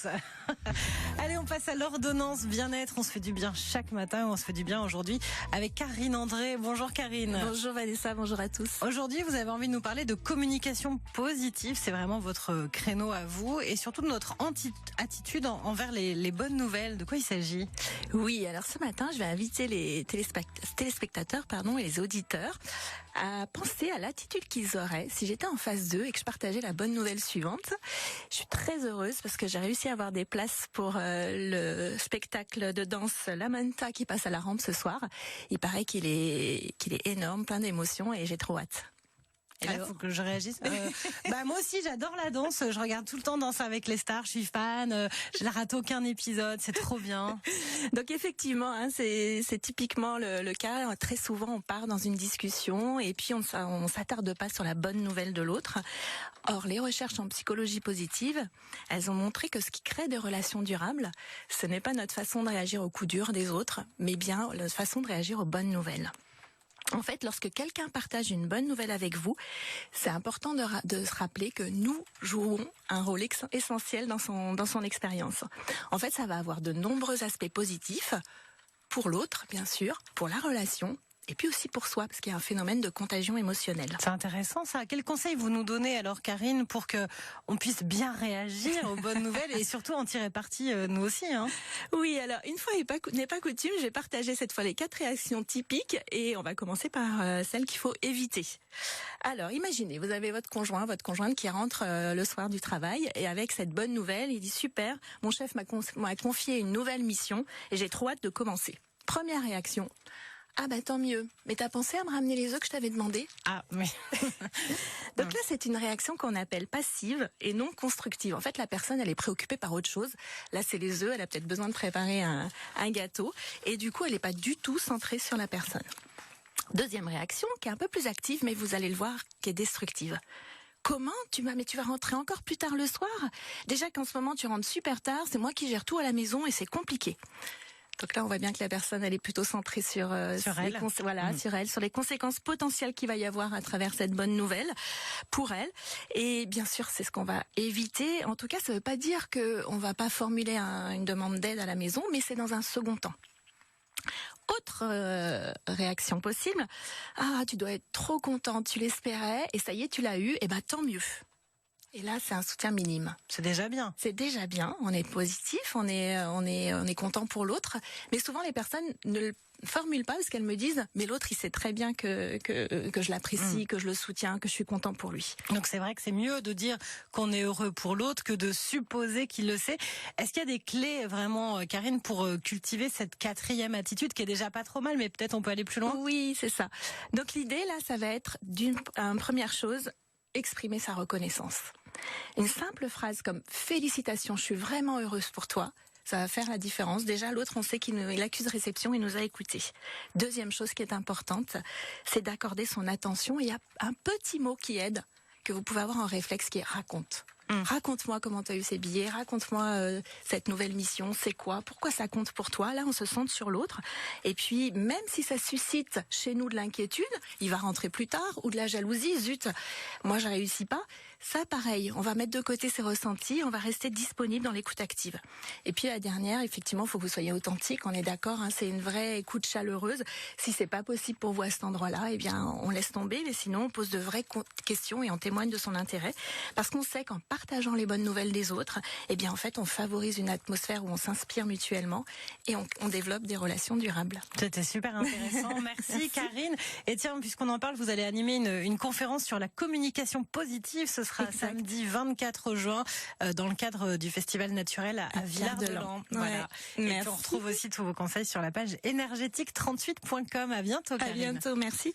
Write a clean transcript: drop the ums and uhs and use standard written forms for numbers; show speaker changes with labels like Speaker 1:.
Speaker 1: l'ordonnance. Allez, on passe à l'ordonnance bien-être. On se fait du bien chaque matin. On se fait du bien aujourd'hui avec Karine André. Bonjour Karine.
Speaker 2: Bonjour Vanessa, bonjour à tous.
Speaker 1: Aujourd'hui, vous avez envie de nous parler de communication positive. C'est vraiment votre créneau à vous et surtout de notre attitude envers les bonnes nouvelles. De quoi il s'agit?
Speaker 2: Oui, alors ce matin, je vais inviter les téléspectateurs et les auditeurs à penser à l'attitude qu'ils auraient si j'étais en face d'eux et que je partageais la bonne nouvelle suivante. Je suis très heureuse parce que j'ai réussi à avoir des places pour le spectacle de danse La Manta qui passe à la Rampe ce soir. Il paraît qu'il est énorme, plein d'émotions et j'ai trop hâte.
Speaker 1: Et là, faut que je réagisse. Moi aussi, j'adore la danse. Je regarde tout le temps Danse avec les stars. Je suis fan. Je ne rate aucun épisode. C'est trop bien.
Speaker 2: Donc effectivement, c'est typiquement le cas. Très souvent, on part dans une discussion et puis on s'attarde pas sur la bonne nouvelle de l'autre. Or, les recherches en psychologie positive, elles ont montré que ce qui crée des relations durables, ce n'est pas notre façon de réagir aux coups durs des autres, mais bien notre façon de réagir aux bonnes nouvelles. En fait, lorsque quelqu'un partage une bonne nouvelle avec vous, c'est important de se rappeler que nous jouons un rôle essentiel dans son expérience. En fait, ça va avoir de nombreux aspects positifs pour l'autre, bien sûr, pour la relation, et puis aussi pour soi, parce qu'il y a un phénomène de contagion émotionnelle.
Speaker 1: C'est intéressant ça. Quels conseils vous nous donnez alors, Karine, pour que on puisse bien réagir aux bonnes nouvelles et surtout en tirer parti nous aussi, hein?
Speaker 2: Oui, alors une fois n'est pas coutume, j'ai partagé cette fois les 4 réactions typiques et on va commencer par celles qu'il faut éviter. Alors, imaginez, vous avez votre conjointe qui rentre le soir du travail et avec cette bonne nouvelle, il dit super, mon chef m'a confié une nouvelle mission et j'ai trop hâte de commencer. Première réaction. Ah bah tant mieux, mais t'as pensé à me ramener les œufs que je t'avais demandé?
Speaker 1: Ah mais
Speaker 2: Donc là c'est une réaction qu'on appelle passive et non constructive. En fait la personne elle est préoccupée par autre chose. Là c'est les œufs, elle a peut-être besoin de préparer un gâteau et du coup elle n'est pas du tout centrée sur la personne. Deuxième réaction qui est un peu plus active mais vous allez le voir qui est destructive. Comment tu vas rentrer encore plus tard le soir? Déjà qu'en ce moment tu rentres super tard, c'est moi qui gère tout à la maison et c'est compliqué. Donc là, on voit bien que la personne, elle est plutôt centrée sur elle. Sur les conséquences potentielles qu'il va y avoir à travers cette bonne nouvelle pour elle. Et bien sûr, c'est ce qu'on va éviter. En tout cas, ça ne veut pas dire qu'on va pas formuler une demande d'aide à la maison, mais c'est dans un second temps. Autre réaction possible. Ah, tu dois être trop contente, tu l'espérais, et ça y est, tu l'as eu, et ben tant mieux. Et là, c'est un soutien minime.
Speaker 1: c'est déjà bien.
Speaker 2: C'est déjà bien. On est positif, on est content pour l'autre. Mais souvent, les personnes ne le formulent pas parce qu'elles me disent, mais l'autre, il sait très bien que je l'apprécie, que je le soutiens, que je suis content pour lui.
Speaker 1: Donc c'est vrai que c'est mieux de dire qu'on est heureux pour l'autre que de supposer qu'il le sait. Est-ce qu'il y a des clés vraiment, Karine, pour cultiver cette 4e attitude qui est déjà pas trop mal, mais peut-être on peut aller plus loin?
Speaker 2: Oui, c'est ça. Donc l'idée, là, ça va être première chose, exprimer sa reconnaissance. Une simple phrase comme « Félicitations, je suis vraiment heureuse pour toi », ça va faire la différence. Déjà, l'autre, on sait qu'il accuse réception, il nous a écoutés. Deuxième chose qui est importante, c'est d'accorder son attention. Il y a un petit mot qui aide, que vous pouvez avoir en réflexe, qui est « raconte ». Raconte-moi comment tu as eu ces billets, raconte-moi cette nouvelle mission, c'est quoi, pourquoi ça compte pour toi. Là, on se centre sur l'autre. Et puis, même si ça suscite chez nous de l'inquiétude, il va rentrer plus tard, ou de la jalousie, zut, moi je réussis pas. Ça, pareil, on va mettre de côté ses ressentis, on va rester disponible dans l'écoute active. Et puis la dernière, effectivement, il faut que vous soyez authentique, on est d'accord, hein, c'est une vraie écoute chaleureuse. Si c'est pas possible pour vous à cet endroit-là, eh bien, on laisse tomber, mais sinon, on pose de vraies questions et on témoigne de son intérêt. Parce qu'on sait qu'en partageant les bonnes nouvelles des autres, eh bien, en fait, on favorise une atmosphère où on s'inspire mutuellement et on développe des relations durables.
Speaker 1: C'était super intéressant. Merci Karine. Et tiens, puisqu'on en parle, vous allez animer une conférence sur la communication positive. Ce sera samedi 24 juin dans le cadre du Festival naturel à Villard-de-Lans. Voilà.
Speaker 2: Ouais,
Speaker 1: et puis on retrouve aussi tous vos conseils sur la page énergétique38.com. À bientôt Karine.
Speaker 2: À bientôt, merci.